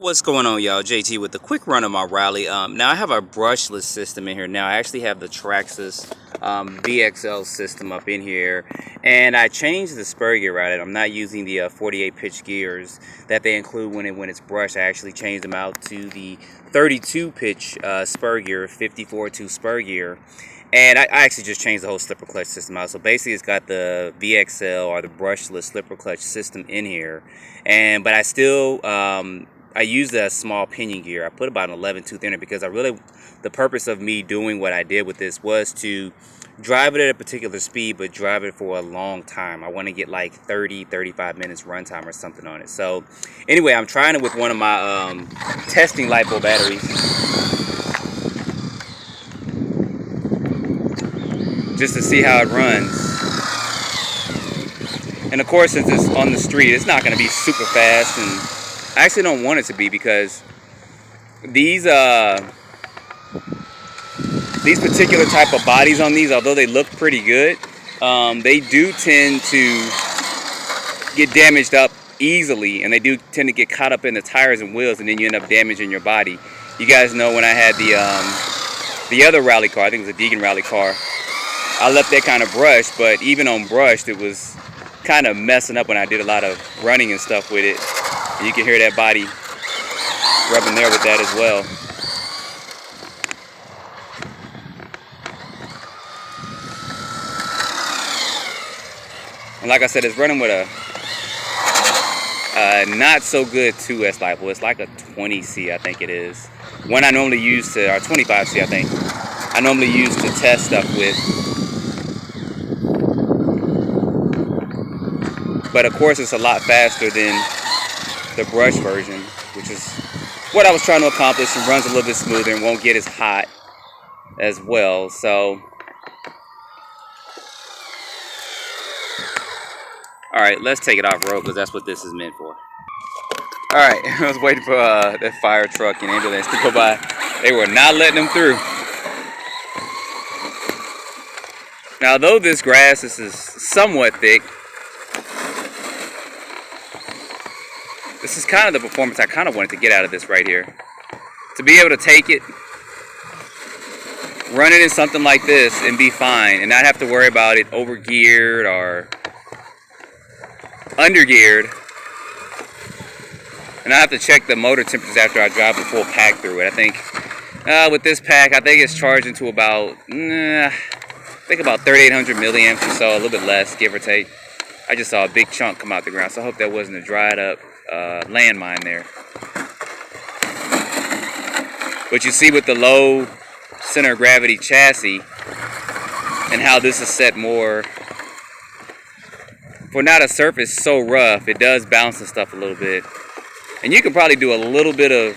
What's going on, y'all? JT with the quick run of my rally. Now I have a brushless system in here. Now I actually have the Traxxas VXL system up in here, and I changed the spur gear out. I'm not using the 48 pitch gears that they include when it's brushed. I actually changed them out to the 32 pitch spur gear, 54-2 spur gear. And I actually just changed the whole slipper clutch system out. So basically it's got the VXL or the brushless slipper clutch system in here. But I still I used a small pinion gear. I put about an 11 tooth in it because the purpose of me doing what I did with this was to drive it at a particular speed, but drive it for a long time. I want to get like 30-35 minutes runtime or something on it. So anyway, I'm trying it with one of my testing LiPo batteries, just to see how it runs. And of course, since it's on the street, it's not going to be super fast, and I actually don't want it to be, because these particular type of bodies on these, although they look pretty good, they do tend to get damaged up easily, and they do tend to get caught up in the tires and wheels, and then you end up damaging your body. You guys know when I had the other rally car, I think it was a Deegan rally car, I left that kind of brushed, but even on brushed, it was kind of messing up when I did a lot of running and stuff with it. And you can hear that body rubbing there with that as well. And like I said, it's running with a not so good 2S LiPo. It's like a 20C, I think it is. One I normally use to, or 25C, I think. I normally use to test stuff with. But of course, it's a lot faster than the brush version, which is what I was trying to accomplish. It runs a little bit smoother and won't get as hot as well. So, all right, let's take it off road, because that's what this is meant for. All right, I was waiting for that fire truck and ambulance to go by. They were not letting them through. Now, though this grass is somewhat thick, this is kind of the performance I kind of wanted to get out of this right here. To be able to take it, run it in something like this and be fine, and not have to worry about it over-geared or under-geared. And I have to check the motor temperatures after I drive the full pack through it. I think with this pack, I think it's charging to about, I think about 3,800 milliamps or so, a little bit less, give or take. I just saw a big chunk come out the ground, so I hope that wasn't a dried up landmine there. But you see with the low center of gravity chassis and how this is set more for not a surface so rough, it does bounce and stuff a little bit. And you can probably do a little bit of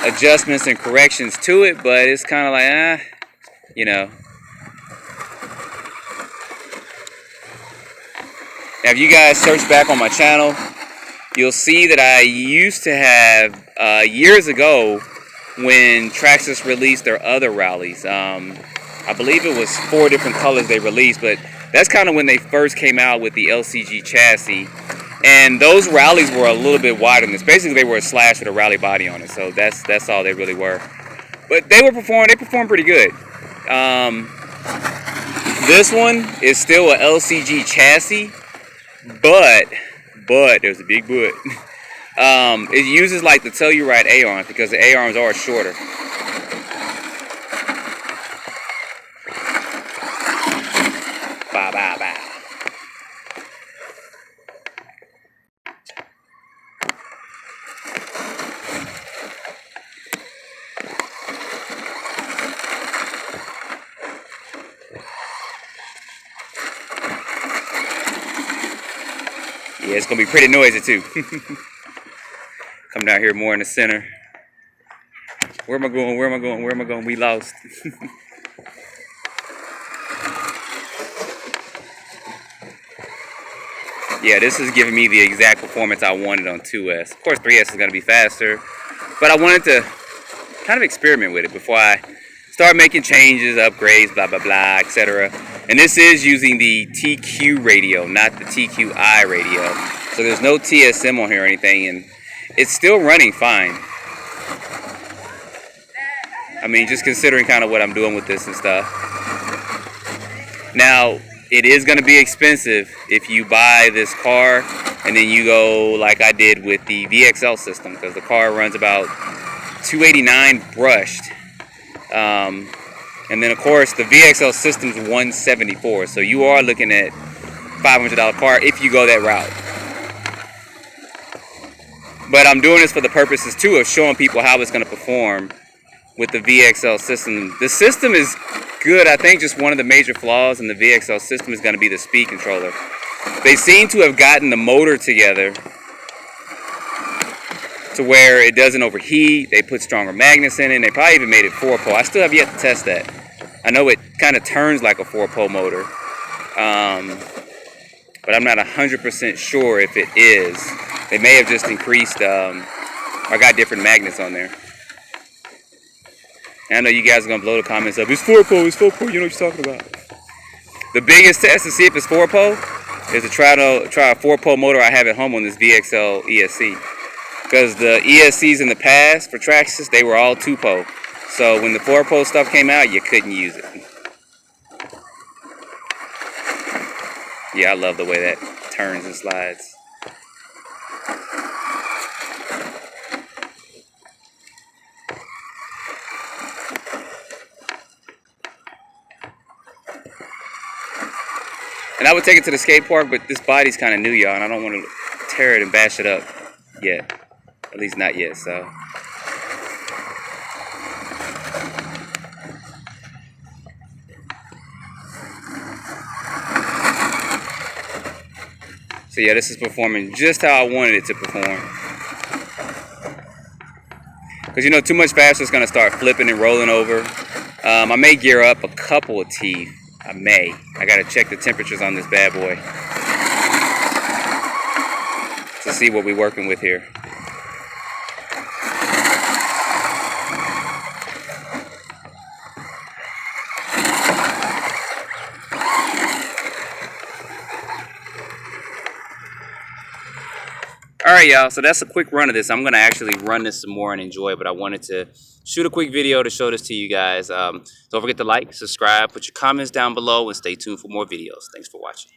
adjustments and corrections to it, but it's kind of like, you know. Now, if you guys search back on my channel, you'll see that I used to have, years ago, when Traxxas released their other rallies, I believe it was 4 different colors they released, but that's kind of when they first came out with the LCG chassis. And those rallies were a little bit wider than this. Basically, they were a slash with a rally body on it, so that's all they really were. But they performed pretty good. This one is still a LCG chassis, but there's a big but. It uses like the Telluride A-arms, because the A-arms are shorter. Bah, bah, bah. Yeah, it's gonna be pretty noisy too. Come down here more in the center. Where am I going? Where am I going? Where am I going? We lost. Yeah, this is giving me the exact performance I wanted on 2S. Of course, 3S is going to be faster, but I wanted to kind of experiment with it before I start making changes, upgrades, blah, blah, blah, etc. And this is using the TQ radio, not the TQI radio. So there's no TSM on here or anything. it's still running fine. I mean, just considering kind of what I'm doing with this and stuff. Now, it is going to be expensive if you buy this car and then you go like I did with the VXL system, because the car runs about $289 brushed. And then, of course, the VXL system's $174, so you are looking at $500 car if you go that route. But I'm doing this for the purposes, too, of showing people how it's going to perform with the VXL system. The system is good. I think just one of the major flaws in the VXL system is going to be the speed controller. They seem to have gotten the motor together to where it doesn't overheat. They put stronger magnets in it, and they probably even made it 4-pole. I still have yet to test that. I know it kind of turns like a 4-pole motor, but I'm not 100% sure if it is. They may have just increased or got different magnets on there. And I know you guys are going to blow the comments up. It's 4-pole, it's 4-pole, you know what you're talking about. The biggest test to see if it's 4-pole is to try a 4-pole motor I have at home on this VXL ESC. Because the ESCs in the past for Traxxas, they were all 2-pole. So when the 4-pole stuff came out, you couldn't use it. Yeah, I love the way that turns and slides. And I would take it to the skate park, but this body's kind of new, y'all, and I don't want to tear it and bash it up yet. At least not yet, so. So yeah, this is performing just how I wanted it to perform. Because, you know, too much faster is going to start flipping and rolling over. I may gear up a couple of teeth. I may. I got to check the temperatures on this bad boy to see what we're working with here. Alright, y'all, so that's a quick run of this. I'm going to actually run this some more and enjoy it, but I wanted to shoot a quick video to show this to you guys. Don't forget to like, subscribe, put your comments down below, and stay tuned for more videos. Thanks for watching.